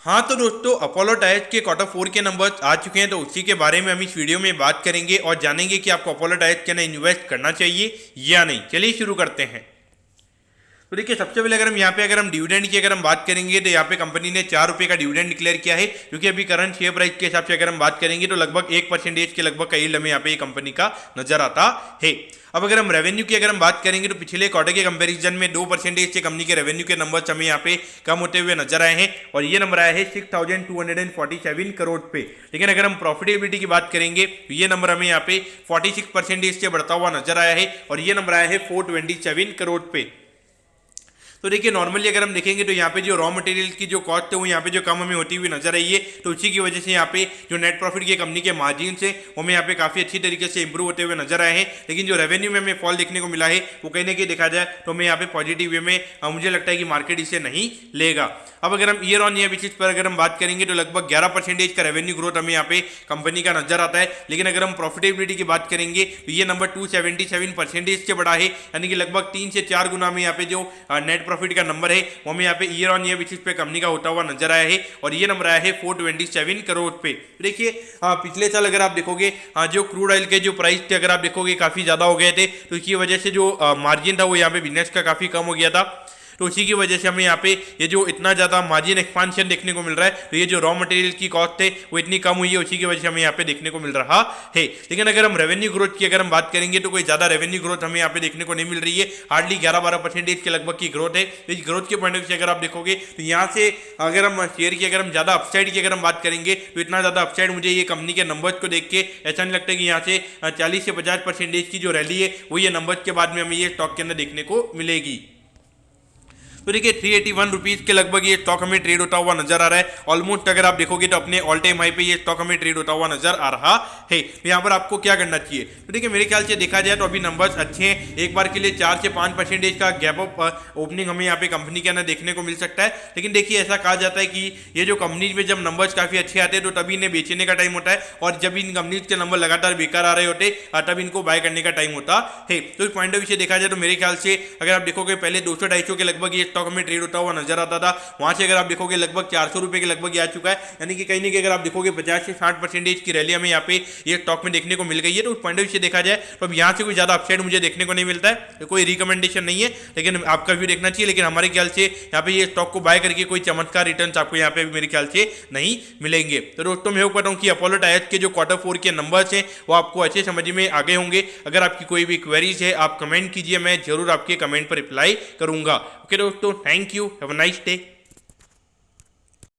हाँ तो दोस्तों, अपोलो टायर्स के Q4 के नंबर्स आ चुके हैं, तो उसी के बारे में हम इस वीडियो में बात करेंगे और जानेंगे कि आपको अपोलो टायर्स के अंदर इन्वेस्ट करना चाहिए या नहीं। चलिए शुरू करते हैं। तो देखिए, सबसे पहले अगर हम डिविडेंड की अगर हम बात करेंगे तो यहाँ पे कंपनी ने 4 रुपये का डिविडेंड डिक्लेयर किया है, क्योंकि अभी करंट शेयर प्राइस के हिसाब से अगर हम बात करेंगे तो लगभग 1% के लगभग का यील्ड हमें यहाँ पे कंपनी का नजर आता है। अब अगर हम रेवेन्यू की अगर हम बात करेंगे तो पिछले क्वार्टर के कंपैरिजन में 2% से कंपनी के रेवेन्यू के नंबर्स हमें यहाँ पे कम होते हुए नजर आए हैं, और ये नंबर आया है 6,247 करोड़ पे। लेकिन अगर हम प्रॉफिटेबिलिटी की बात करेंगे तो ये नंबर हमें यहाँ पे 46% से बढ़ता हुआ नजर आया है, और ये नंबर आया है 427 करोड़ पे। तो देखिए, नॉर्मली अगर हम देखेंगे तो यहाँ पे जो रॉ मटेरियल की जो कॉस्ट है वो यहाँ पे जो कम हमें होती हुई नजर आई है, तो उसी की वजह से यहाँ पे जो नेट प्रॉफिट की कंपनी के मार्जिन है वो हमें यहाँ पे काफी अच्छी तरीके से इंप्रूव होते हुए नजर आए हैं। लेकिन जो रेवेन्यू में हमें फॉल देखने को मिला है वो कहीं ना कहीं देखा जाए तो हमें यहाँ पे पॉजिटिव वे में मुझे लगता है कि मार्केट इसे नहीं लेगा। अब अगर हम ईयर ऑन ईयर बेसिस पर अगर हम बात करेंगे तो लगभग 11% का रेवेन्यू ग्रोथ हमें यहाँ पे कंपनी का नजर आता है। लेकिन अगर हम प्रॉफिटेबिलिटी की बात करेंगे तो ये नंबर 277% से बढ़ा है, यानी कि लगभग 3 से 4 गुना में यहाँ पे जो नेट प्रॉफिट का नंबर है वो हमें यहाँ पे ईयर ऑन ईयर बेसिस पे कंपनी का होता हुआ नजर आया है, और ये नंबर आया है 427 करोड़ पे। देखिए, पिछले साल अगर आप देखोगे जो क्रूड ऑयल के जो प्राइस थे अगर आप देखोगे काफी ज्यादा हो गए थे, तो इसकी वजह से जो मार्जिन था वो यहाँ पे बिजनेस का काफी कम हो गया था। तो उसी की वजह से हमें यहाँ पे ये जो इतना ज़्यादा मार्जिन एक्सपांशन देखने को मिल रहा है, तो ये जो रॉ मटेरियल की कॉस्ट है वो इतनी कम हुई है, उसी की वजह से हमें यहाँ पे देखने को मिल रहा है। लेकिन अगर हम रेवेन्यू ग्रोथ की अगर हम बात करेंगे तो कोई ज़्यादा रेवेन्यू ग्रोथ हमें यहाँ पे देखने को नहीं मिल रही है, हार्डली 11-12% के लगभग की ग्रोथ है। तो इस ग्रोथ के पॉइंट ऑफ व्यू से अगर आप देखोगे तो यहाँ से अगर हम शेयर की अगर हम ज़्यादा अपसाइड की अगर हम बात करेंगे तो इतना ज़्यादा अपसाइड मुझे ये कंपनी के नंबर्स को देख के ऐसा नहीं लगता कि यहाँ से 40 से 50% की जो रैली है वो ये नंबर्स के बाद में हमें ये स्टॉक के अंदर देखने को मिलेगी। तो देखिए, 381 रुपीज़ के लगभग ये स्टॉक हमें ट्रेड होता हुआ नजर आ रहा है। ऑलमोस्ट अगर आप देखोगे तो अपने ऑल टाइम हाई पे ये स्टॉक हमें ट्रेड होता हुआ नजर आ रहा है। तो यहाँ पर आपको क्या करना चाहिए, तो देखिए मेरे ख्याल से देखा जाए तो अभी नंबर्स अच्छे हैं। एक बार के लिए 4 से 5% का गैप ऑफ ओपनिंग हमें यहाँ पे कंपनी के अंदर देखने को मिल सकता है। लेकिन देखिए, ऐसा कहा जाता है कि ये जो कंपनीज में जब नंबर्स काफी अच्छे आते हैं तो तभी इन्हें बेचने का टाइम होता है, और जब इन कंपनीज के नंबर लगातार बेकार आ रहे होते तब इनको बाय करने का टाइम होता है। तो इस पॉइंट ऑफ व्यू से देखा जाए तो मेरे ख्याल से अगर आप देखोगे पहले 200-250 के लगभग ये स्टॉक हमें ट्रेड होता हुआ नजर आता था, वहां से अगर आप देखोगे लगभग 400 रुपए के लगभग आ चुका है, यानी कि कहीं ना कहीं अगर आप देखोगे 50 से 60% की रैली हमें यहाँ पे ये स्टॉक में देखने को मिल गई है। तो उस पॉइंट ऑफ व्यू से देखा जाए तो अब यहाँ से कोई ज्यादा अपसाइड मुझे देखने को नहीं मिलता है, तो कोई रिकमेंडेशन नहीं है, लेकिन आपका व्यू देखना चाहिए। लेकिन हमारे ख्याल से यहाँ पे ये स्टॉक को बाय करके कोई चमत्कार रिटर्न आपको यहाँ पे मेरे ख्याल से नहीं मिलेंगे। तो दोस्तों, मैं होप करता हूँ कि अपोलो टायर्स के जो Q4 के नंबर्स हैं वो आपको अच्छे समझ में आ गए होंगे। अगर आपकी कोई भी क्वेरीज है आप कमेंट कीजिए, मैं जरूर आपके कमेंट पर रिप्लाई करूंगा। ओके दोस्तों, thank you, have a nice day.